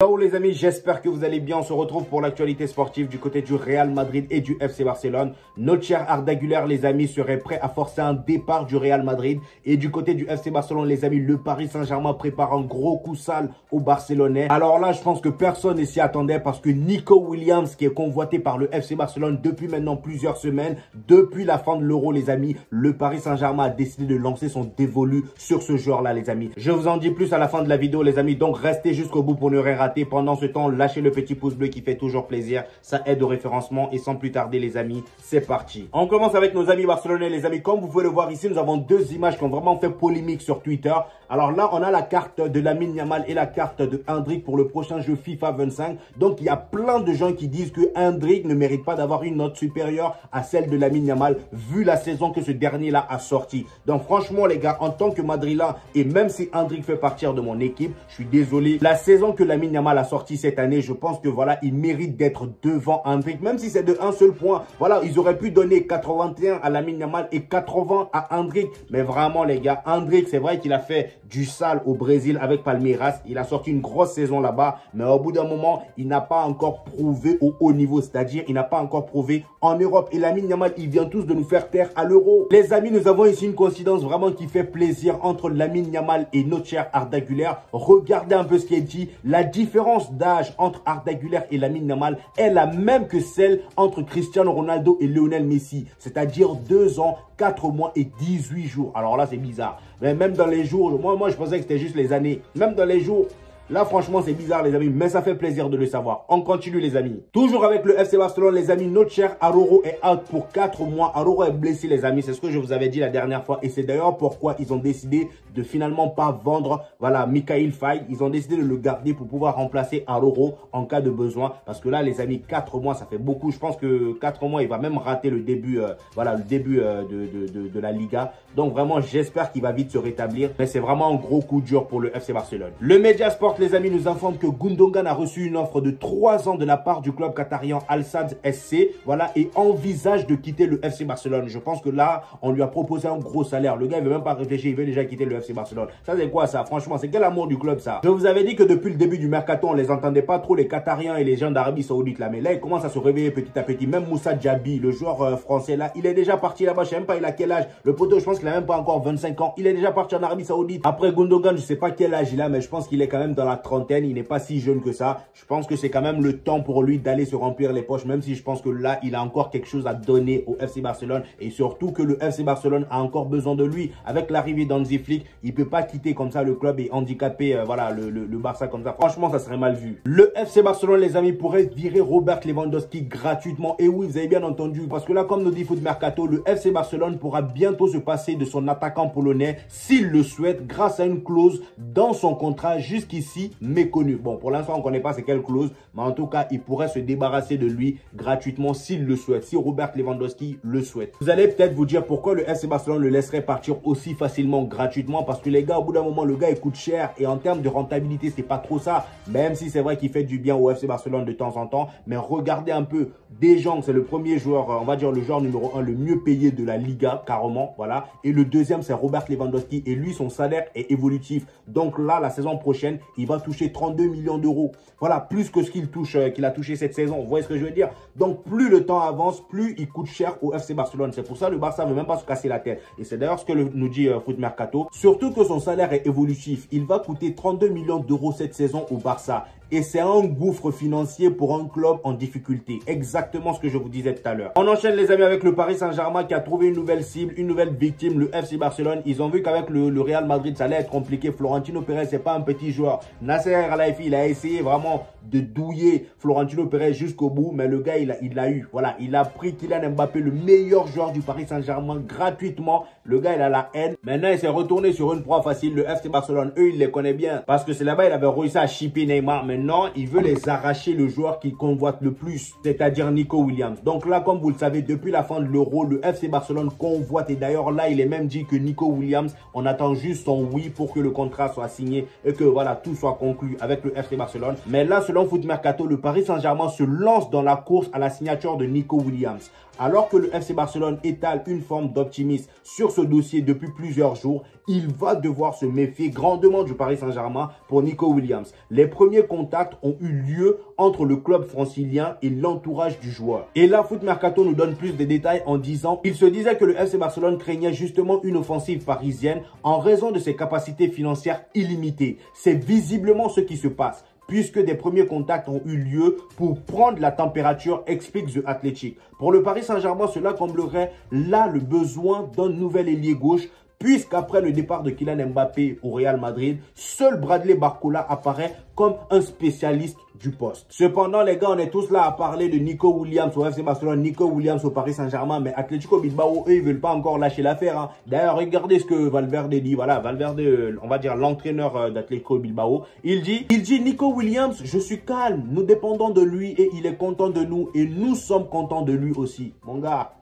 Ciao les amis, j'espère que vous allez bien. On se retrouve pour l'actualité sportive du côté du Real Madrid et du FC Barcelone. Notre cher Arda Güler, les amis, serait prêt à forcer un départ du Real Madrid. Et du côté du FC Barcelone, les amis, le Paris Saint-Germain prépare un gros coup sale aux Barcelonais. Alors là, je pense que personne ne s'y attendait parce que Nico Williams, qui est convoité par le FC Barcelone depuis maintenant plusieurs semaines, depuis la fin de l'Euro, les amis, le Paris Saint-Germain a décidé de lancer son dévolu sur ce joueur-là, les amis. Je vous en dis plus à la fin de la vidéo, les amis, donc restez jusqu'au bout pour ne rien rater. Pendant ce temps, lâchez le petit pouce bleu qui fait toujours plaisir. Ça aide au référencement. Et sans plus tarder, les amis, c'est parti. On commence avec nos amis barcelonais, les amis. Comme vous pouvez le voir ici, nous avons deux images qui ont vraiment fait polémique sur Twitter. Alors là, on a la carte de Lamine Yamal et la carte de Endrick pour le prochain jeu FIFA 25. Donc, il y a plein de gens qui disent que Endrick ne mérite pas d'avoir une note supérieure à celle de Lamine Yamal, vu la saison que ce dernier-là a sorti. Donc, franchement, les gars, en tant que Madrilène, et même si Endrick fait partir de mon équipe, je suis désolé. La saison que Lamine Yamal a sorti cette année, je pense que voilà, il mérite d'être devant Endrick, même si c'est de un seul point. Voilà, ils auraient pu donner 81 à Lamine Yamal et 80 à Endrick. Mais vraiment, les gars, Endrick, c'est vrai qu'il a fait du sale au Brésil avec Palmeiras. Il a sorti une grosse saison là-bas, mais au bout d'un moment, il n'a pas encore prouvé au haut niveau, c'est-à-dire il n'a pas encore prouvé en Europe. Et Lamine Yamal, il vient tous de nous faire taire à l'Euro. Les amis, nous avons ici une coïncidence vraiment qui fait plaisir entre Lamine Yamal et notre cher Arda Güler. Regardez un peu ce qui est dit. La différence d'âge entre Arda Güler et Lamine Yamal est la même que celle entre Cristiano Ronaldo et Lionel Messi, c'est-à-dire 2 ans, 4 mois et 18 jours. Alors là, c'est bizarre. Mais même dans les jours, moi je pensais que c'était juste les années. Même dans les jours, là, franchement, c'est bizarre, les amis, mais ça fait plaisir de le savoir. On continue, les amis. Toujours avec le FC Barcelone, les amis, notre cher Araujo est out pour 4 mois. Araujo est blessé, les amis. C'est ce que je vous avais dit la dernière fois. Et c'est d'ailleurs pourquoi ils ont décidé de finalement pas vendre, voilà, Mikayil Faye. Ils ont décidé de le garder pour pouvoir remplacer Araujo en cas de besoin. Parce que là, les amis, 4 mois, ça fait beaucoup. Je pense que 4 mois, il va même rater le début, voilà, le début de la Liga. Donc, vraiment, j'espère qu'il va vite se rétablir. Mais c'est vraiment un gros coup dur pour le FC Barcelone. Le Mediasport, les amis, nous informe que Gundogan a reçu une offre de 3 ans de la part du club qatarien Al Sadd SC, voilà, et envisage de quitter le FC Barcelone. Je pense que là, on lui a proposé un gros salaire. Le gars, il veut même pas réfléchir, il veut déjà quitter le FC Barcelone. Ça, c'est quoi ça? Franchement, c'est quel amour du club, ça? Je vous avais dit que depuis le début du mercato, on les entendait pas trop, les Qatariens et les gens d'Arabie Saoudite, là. Mais là, ils commencent à se réveiller petit à petit. Même Moussa Diaby, le joueur français, là, il est déjà parti là-bas. Je sais même pas, il a quel âge. Le poteau, je pense qu'il a même pas encore 25 ans. Il est déjà parti en Arabie Saoudite. Après Gundogan, je sais pas quel âge il a, mais je pense qu'il est quand même dans la trentaine. Il n'est pas si jeune que ça. Je pense que c'est quand même le temps pour lui d'aller se remplir les poches, même si je pense que là, il a encore quelque chose à donner au FC Barcelone. Et surtout que le FC Barcelone a encore besoin de lui. Avec l'arrivée d'Hansi Flick, il peut pas quitter comme ça le club et handicaper voilà, le Barça comme ça. Franchement, ça serait mal vu. Le FC Barcelone, les amis, pourrait virer Robert Lewandowski gratuitement. Et oui, vous avez bien entendu. Parce que là, comme nous dit Foot Mercato, le FC Barcelone pourra bientôt se passer de son attaquant polonais s'il le souhaite grâce à une clause dans son contrat jusqu'ici méconnue. Bon, pour l'instant, on ne connaît pas c'est quelle clause, mais en tout cas, il pourrait se débarrasser de lui gratuitement s'il le souhaite, si Robert Lewandowski le souhaite. Vous allez peut-être vous dire pourquoi le FC Barcelone le laisserait partir aussi facilement gratuitement, parce que les gars, au bout d'un moment, le gars, il coûte cher et en termes de rentabilité, c'est pas trop ça, même si c'est vrai qu'il fait du bien au FC Barcelone de temps en temps, mais regardez un peu, Deschamps, c'est le premier joueur, on va dire le joueur numéro 1, le mieux payé de la Liga, carrément, voilà, et le deuxième, c'est Robert Lewandowski, et lui, son salaire est évolutif, donc là, la saison prochaine, il va toucher 32 millions d'euros. Voilà, plus que ce qu'il a touché cette saison. Vous voyez ce que je veux dire? Donc, plus le temps avance, plus il coûte cher au FC Barcelone. C'est pour ça que le Barça ne veut même pas se casser la tête. Et c'est d'ailleurs ce que nous dit Foot Mercato. Surtout que son salaire est évolutif. Il va coûter 32 millions d'euros cette saison au Barça. Et c'est un gouffre financier pour un club en difficulté. Exactement ce que je vous disais tout à l'heure. On enchaîne les amis avec le Paris Saint-Germain qui a trouvé une nouvelle cible, une nouvelle victime, le FC Barcelone. Ils ont vu qu'avec le Real Madrid, ça allait être compliqué. Florentino Pérez, c'est pas un petit joueur. Nasser Al-Khelaifi, il a essayé vraiment de douiller Florentino Pérez jusqu'au bout. Mais le gars, il l'a eu. Voilà, il a pris Kylian Mbappé, le meilleur joueur du Paris Saint-Germain, gratuitement. Le gars, il a la haine. Maintenant, il s'est retourné sur une proie facile. Le FC Barcelone, eux, ils les connaissent bien. Parce que c'est là-bas, il avait réussi à chipper Neymar. Maintenant, il veut les arracher le joueur qu'il convoite le plus, c'est-à-dire Nico Williams. Donc là, comme vous le savez, depuis la fin de l'Euro, le FC Barcelone convoite. Et d'ailleurs, là, il est même dit que Nico Williams, on attend juste son oui pour que le contrat soit signé et que voilà, tout soit conclu avec le FC Barcelone. Mais là, selon selon Foot Mercato, le Paris Saint-Germain se lance dans la course à la signature de Nico Williams. Alors que le FC Barcelone étale une forme d'optimisme sur ce dossier depuis plusieurs jours, il va devoir se méfier grandement du Paris Saint-Germain pour Nico Williams. Les premiers contacts ont eu lieu entre le club francilien et l'entourage du joueur. Et là, Foot Mercato nous donne plus de détails en disant qu'il se disait que le FC Barcelone craignait justement une offensive parisienne en raison de ses capacités financières illimitées. C'est visiblement ce qui se passe, puisque des premiers contacts ont eu lieu pour prendre la température, explique The Athletic. Pour le Paris Saint-Germain, cela comblerait là le besoin d'un nouvel ailier gauche, puisqu'après le départ de Kylian Mbappé au Real Madrid, seul Bradley Barcola apparaît comme un spécialiste du poste. Cependant, les gars, on est tous là à parler de Nico Williams au FC Barcelone, Nico Williams au Paris Saint-Germain, mais Atlético Bilbao, eux, ils veulent pas encore lâcher l'affaire. Hein. D'ailleurs, regardez ce que Valverde dit. Voilà, Valverde, on va dire l'entraîneur d'Atlético Bilbao. Il dit, Nico Williams, je suis calme, nous dépendons de lui et il est content de nous et nous sommes contents de lui aussi. Mon gars,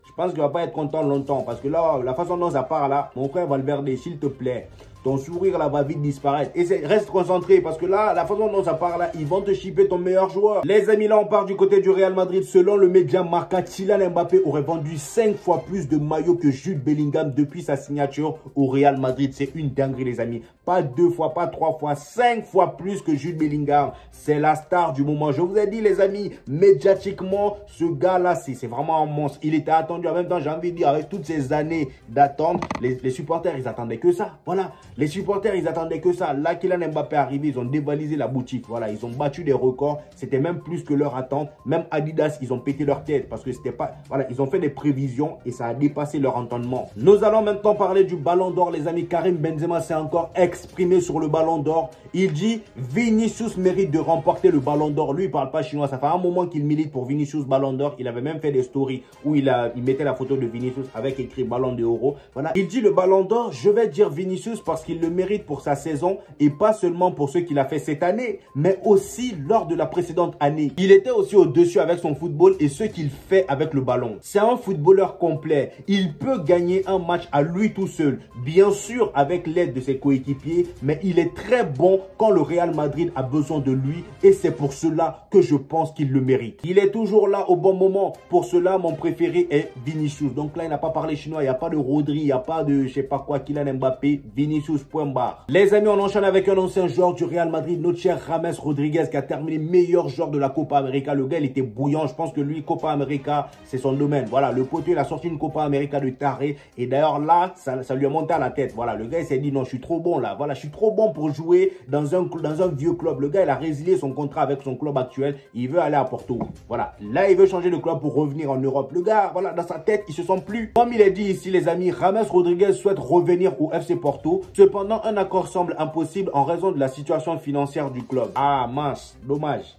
je pense qu'il va pas être content longtemps parce que là, la façon dont ça part là, mon frère Valverde, s'il te plaît, ton sourire là va vite disparaître. Et reste concentré parce que là, la façon dont ça part là, ils vont te chipper ton meilleur joueur. Les amis, là, on part du côté du Real Madrid. Selon le média Marca, Kylian Mbappé aurait vendu 5 fois plus de maillots que Jude Bellingham depuis sa signature au Real Madrid. C'est une dinguerie, les amis. Pas 2 fois, pas 3 fois, 5 fois plus que Jude Bellingham. C'est la star du moment. Je vous ai dit, les amis, médiatiquement, ce gars-là, c'est vraiment un monstre. Il était attendu. En même temps, j'ai envie de dire, avec toutes ces années d'attente, les supporters, ils attendaient que ça. Voilà. Les supporters, ils attendaient que ça. Là, Kylian Mbappé est arrivé, ils ont dévalisé la boutique. Voilà, ils ont battu des records. C'était même plus que leur attente. Même Adidas, ils ont pété leur tête parce que c'était pas... Voilà, ils ont fait des prévisions et ça a dépassé leur entendement. Nous allons maintenant parler du Ballon d'Or, les amis. Karim Benzema s'est encore exprimé sur le Ballon d'Or. Il dit, Vinicius mérite de remporter le Ballon d'Or. Lui, il parle pas chinois. Ça fait un moment qu'il milite pour Vinicius Ballon d'Or. Il avait même fait des stories où il mettait la photo de Vinicius avec écrit Ballon d'Euro. Voilà. Il dit le Ballon d'Or, je vais dire Vinicius parce qu'il le mérite pour sa saison et pas seulement pour ce qu'il a fait cette année, mais aussi lors de la précédente année. Il était aussi au-dessus avec son football et ce qu'il fait avec le ballon. C'est un footballeur complet. Il peut gagner un match à lui tout seul, bien sûr avec l'aide de ses coéquipiers, mais il est très bon quand le Real Madrid a besoin de lui et c'est pour cela que je pense qu'il le mérite. Il est toujours là au bon moment. Pour cela, mon préféré est Vinicius. Donc là, il n'a pas parlé chinois, il n'y a pas de Rodri, il n'y a pas de je sais pas quoi, Kylian Mbappé, Vinicius, point barre. Les amis, on enchaîne avec un ancien joueur du Real Madrid, notre cher James Rodriguez, qui a terminé meilleur joueur de la Copa América. Le gars, il était bouillant. Je pense que lui, Copa América, c'est son domaine. Voilà, le poteau, il a sorti une Copa América de taré. Et d'ailleurs, là, ça lui a monté à la tête. Voilà, le gars, il s'est dit, non, je suis trop bon là. Voilà, je suis trop bon pour jouer dans un vieux club. Le gars, il a résilié son contrat avec son club actuel. Il veut aller à Porto. Voilà, là, il veut changer de club pour revenir en Europe. Le gars, voilà, dans sa tête, il se sent plus. Comme il est dit ici, les amis, James Rodriguez souhaite revenir au FC Porto. Cependant, un accord semble impossible en raison de la situation financière du club. Ah, mince, dommage.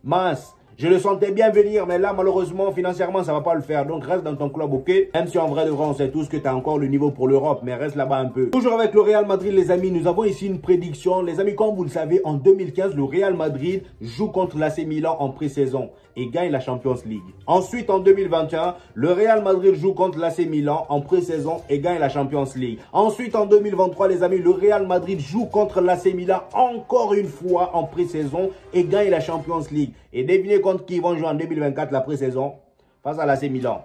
Mince. Je le sentais bien venir, mais là, malheureusement, financièrement, ça va pas le faire. Donc, reste dans ton club, ok? Même si en vrai de vrai, on sait tous que tu as encore le niveau pour l'Europe, mais reste là-bas un peu. Toujours avec le Real Madrid, les amis, nous avons ici une prédiction. Les amis, comme vous le savez, en 2015, le Real Madrid joue contre l'AC Milan en pré-saison et gagne la Champions League. Ensuite, en 2021, le Real Madrid joue contre l'AC Milan en pré-saison et gagne la Champions League. Ensuite, en 2023, les amis, le Real Madrid joue contre l'AC Milan encore une fois en pré-saison et gagne la Champions League. Et devinez contre qui ils vont jouer en 2024 la pré-saison face à l'AC Milan.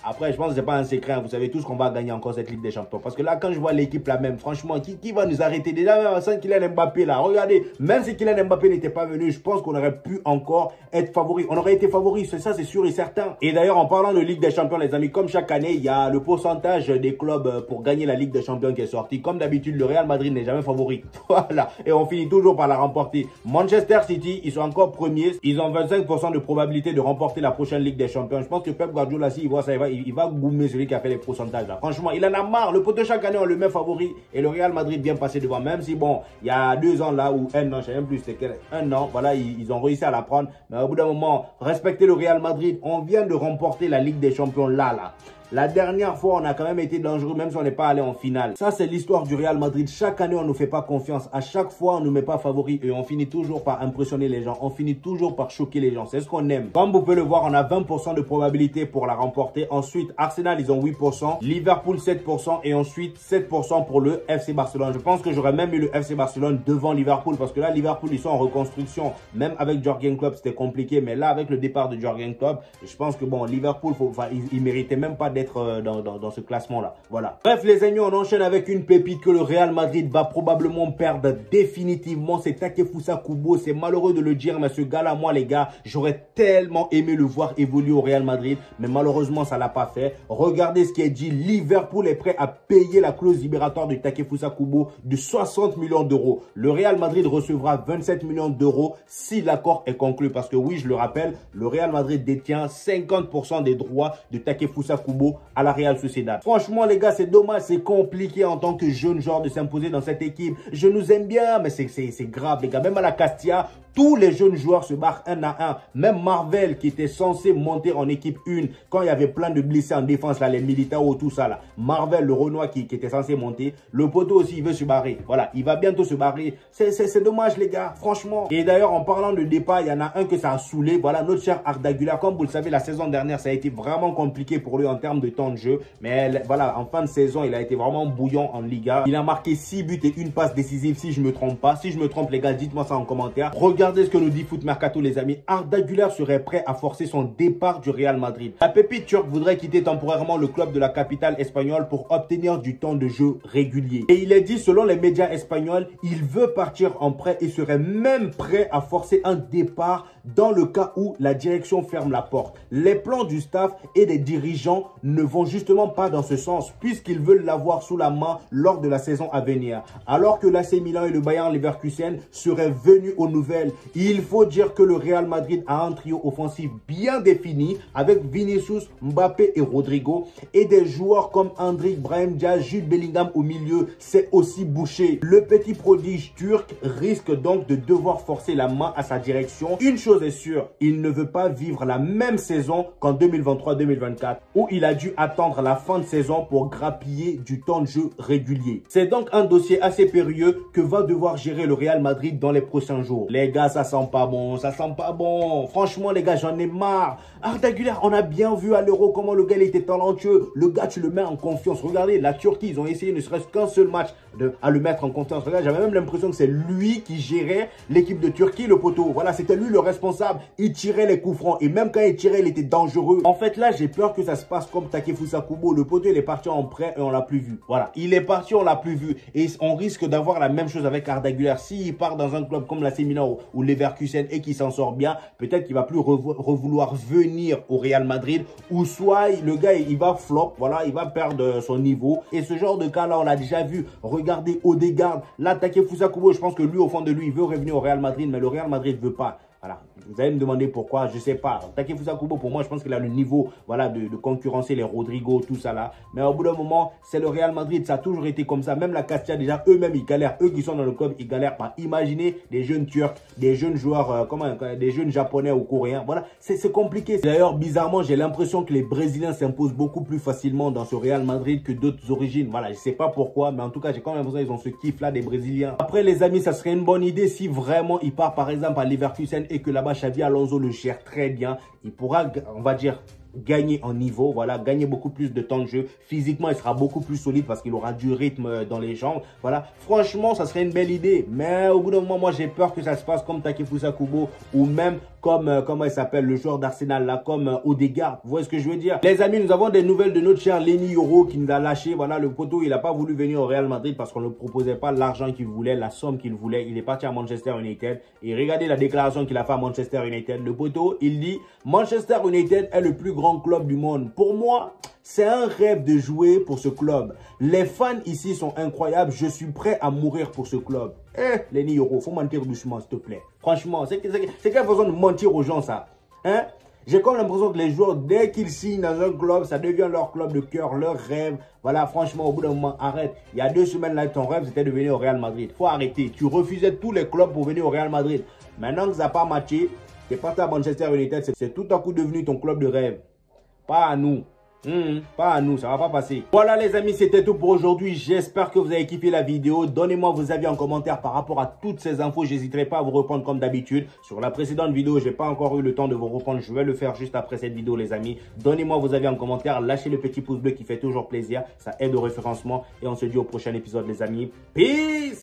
Après, je pense que ce n'est pas un secret. Vous savez tous qu'on va gagner encore cette Ligue des Champions. Parce que là, quand je vois l'équipe là même, franchement, qui va nous arrêter? Déjà, même sans Kylian Mbappé là, regardez, même si Kylian Mbappé n'était pas venu, je pense qu'on aurait pu encore être favori. On aurait été favori, ça c'est sûr et certain. Et d'ailleurs, en parlant de Ligue des Champions, les amis, comme chaque année, il y a le pourcentage des clubs pour gagner la Ligue des Champions qui est sorti. Comme d'habitude, le Real Madrid n'est jamais favori. Voilà. Et on finit toujours par la remporter. Manchester City, ils sont encore premiers. Ils ont 25% de probabilité de remporter la prochaine Ligue des Champions. Je pense que Pep Guardiola, s'il voit ça, il va goumer celui qui a fait les pourcentages là. Franchement, il en a marre. Le poteau, chaque année, on le met favori et le Real Madrid vient passer devant. Même si, bon, il y a 2 ans là, ou 1 an, je sais même plus, c'était 1 an, voilà, ils ont réussi à la prendre. Mais au bout d'un moment, respectez le Real Madrid. On vient de remporter la Ligue des Champions là. La dernière fois, on a quand même été dangereux, même si on n'est pas allé en finale. Ça, c'est l'histoire du Real Madrid. Chaque année, on ne nous fait pas confiance. À chaque fois, on ne nous met pas favoris et on finit toujours par impressionner les gens. On finit toujours par choquer les gens. C'est ce qu'on aime. Comme vous pouvez le voir, on a 20% de probabilité pour la remporter. Ensuite, Arsenal, ils ont 8%. Liverpool, 7%. Et ensuite, 7% pour le FC Barcelone. Je pense que j'aurais même mis le FC Barcelone devant Liverpool parce que là, Liverpool, ils sont en reconstruction. Même avec Jürgen Klopp, c'était compliqué. Mais là, avec le départ de Jürgen Klopp, je pense que bon, Liverpool, il méritait même pas d'être dans ce classement-là. Voilà. Bref, les amis, on enchaîne avec une pépite que le Real Madrid va probablement perdre définitivement. C'est Takefusa Kubo. C'est malheureux de le dire, mais ce gars-là, moi, les gars, j'aurais tellement aimé le voir évoluer au Real Madrid. Mais malheureusement, ça l'a pas fait. Regardez ce qui est dit. Liverpool est prêt à payer la clause libératoire de Takefusa Kubo de 60 millions d'euros. Le Real Madrid recevra 27 millions d'euros si l'accord est conclu. Parce que oui, je le rappelle, le Real Madrid détient 50% des droits de Takefusa Kubo à la Real Sociedad. Franchement, les gars, c'est dommage, c'est compliqué en tant que jeune joueur de s'imposer dans cette équipe. Je nous aime bien, mais c'est grave, les gars. Même à la Castilla, tous les jeunes joueurs se barrent un à un. Même Marvel, qui était censé monter en équipe 1, quand il y avait plein de blessés en défense, là, les Militao, tout ça, là. Marvel, le Renoir qui était censé monter. Le poteau aussi, il veut se barrer. Voilà, il va bientôt se barrer. C'est dommage, les gars, franchement. Et d'ailleurs, en parlant de départ, il y en a un que ça a saoulé. Voilà, notre cher Arda Güler. Comme vous le savez, la saison dernière, ça a été vraiment compliqué pour lui en termes de temps de jeu. Mais voilà, en fin de saison, il a été vraiment bouillant en Liga. Il a marqué 6 buts et une passe décisive, si je me trompe pas. Si je me trompe, les gars, dites-moi ça en commentaire. Regardez ce que nous dit Foot Mercato, les amis. Arda Güler serait prêt à forcer son départ du Real Madrid. La pépite turque voudrait quitter temporairement le club de la capitale espagnole pour obtenir du temps de jeu régulier. Et il est dit, selon les médias espagnols, il veut partir en prêt et serait même prêt à forcer un départ dans le cas où la direction ferme la porte. Les plans du staff et des dirigeants ne vont justement pas dans ce sens puisqu'ils veulent l'avoir sous la main lors de la saison à venir. Alors que l'AC Milan et le Bayern Leverkusen seraient venus aux nouvelles, il faut dire que le Real Madrid a un trio offensif bien défini avec Vinicius, Mbappé et Rodrigo et des joueurs comme Endrick, Brahim Diaz, Jude Bellingham au milieu. C'est aussi bouché. Le petit prodige turc risque donc de devoir forcer la main à sa direction. Une chose est sûre, il ne veut pas vivre la même saison qu'en 2023-2024 où il a dû attendre la fin de saison pour grappiller du temps de jeu régulier. C'est donc un dossier assez périlleux que va devoir gérer le Real Madrid dans les prochains jours. Les gars, ça sent pas bon, ça sent pas bon. Franchement, les gars, j'en ai marre. Arda Güler, on a bien vu à l'Euro comment le gars il était talentueux. Le gars, tu le mets en confiance. Regardez, la Turquie, ils ont essayé ne serait-ce qu'un seul match à le mettre en confiance. Regarde, j'avais même l'impression que c'est lui qui gérait l'équipe de Turquie, le poteau. Voilà, c'était lui le responsable. Il tirait les coups francs et même quand il tirait, il était dangereux. En fait, là, j'ai peur que ça se passe comme Takefusa Kubo. Le poteau, il est parti en prêt et on l'a plus vu. Voilà, il est parti, on l'a plus vu. Et on risque d'avoir la même chose avec Arda Güler. S'il part dans un club comme l'AC Milan ou Leverkusen et qu'il s'en sort bien, peut-être qu'il va plus vouloir venir au Real Madrid ou soit le gars, il va flop. Voilà, il va perdre son niveau. Et ce genre de cas-là, on l'a déjà vu. Regardez Odegaard. Là, Takefusa Kubo, je pense que lui, au fond de lui, il veut revenir au Real Madrid, mais le Real Madrid ne veut pas. Voilà. Vous allez me demander pourquoi, je sais pas. Takefusa Kubo, pour moi, je pense qu'il a le niveau voilà, de concurrencer les Rodrigo, tout ça là. Mais au bout d'un moment, c'est le Real Madrid, ça a toujours été comme ça. Même la Castilla, déjà, eux-mêmes, ils galèrent. Eux qui sont dans le club, ils galèrent pas. Imaginez des jeunes Turcs, des jeunes joueurs, des jeunes Japonais ou Coréens. Voilà, c'est compliqué. D'ailleurs, bizarrement, j'ai l'impression que les Brésiliens s'imposent beaucoup plus facilement dans ce Real Madrid que d'autres origines. Voilà, je sais pas pourquoi, mais en tout cas, j'ai quand même l'impression qu'ils ont ce kiff-là des Brésiliens. Après, les amis, ça serait une bonne idée si vraiment il part, par exemple, à Leverkusen et que là-bas, Xavi Alonso le gère très bien. Il pourra, on va dire, gagner en niveau, voilà, gagner beaucoup plus de temps de jeu. Physiquement, il sera beaucoup plus solide parce qu'il aura du rythme dans les jambes. Voilà, franchement, ça serait une belle idée. Mais au bout d'un moment, moi, j'ai peur que ça se passe comme Takefusa Kubo ou même comme, comment il s'appelle, le joueur d'Arsenal, là, comme Odegaard. Vous voyez ce que je veux dire? Les amis, nous avons des nouvelles de notre cher Leny Yoro qui nous a lâché. Voilà, le poteau, il n'a pas voulu venir au Real Madrid parce qu'on ne proposait pas l'argent qu'il voulait, la somme qu'il voulait. Il est parti à Manchester United. Et regardez la déclaration qu'il a fait à Manchester United. Le poteau, il dit, Manchester United est le plus grand club du monde. Pour moi, c'est un rêve de jouer pour ce club. Les fans ici sont incroyables. Je suis prêt à mourir pour ce club. Leny Yoro, faut mentir doucement, s'il te plaît. Franchement, c'est quelle façon de mentir aux gens, ça? Hein? J'ai comme l'impression que les joueurs, dès qu'ils signent dans un club, ça devient leur club de cœur, leur rêve. Voilà, franchement, au bout d'un moment, arrête. Il y a 2 semaines, là, ton rêve, c'était de venir au Real Madrid. Faut arrêter. Tu refusais tous les clubs pour venir au Real Madrid. Maintenant que ça n'a pas matché, tu es parti à Manchester United. C'est tout à coup devenu ton club de rêve. Pas à nous. Pas à nous, ça va pas passer. Voilà les amis, c'était tout pour aujourd'hui. J'espère que vous avez kiffé la vidéo. Donnez-moi vos avis en commentaire par rapport à toutes ces infos. J'hésiterai pas à vous répondre comme d'habitude. Sur la précédente vidéo, j'ai pas encore eu le temps de vous répondre. Je vais le faire juste après cette vidéo les amis. Donnez-moi vos avis en commentaire. Lâchez le petit pouce bleu qui fait toujours plaisir. Ça aide au référencement. Et on se dit au prochain épisode les amis. Peace!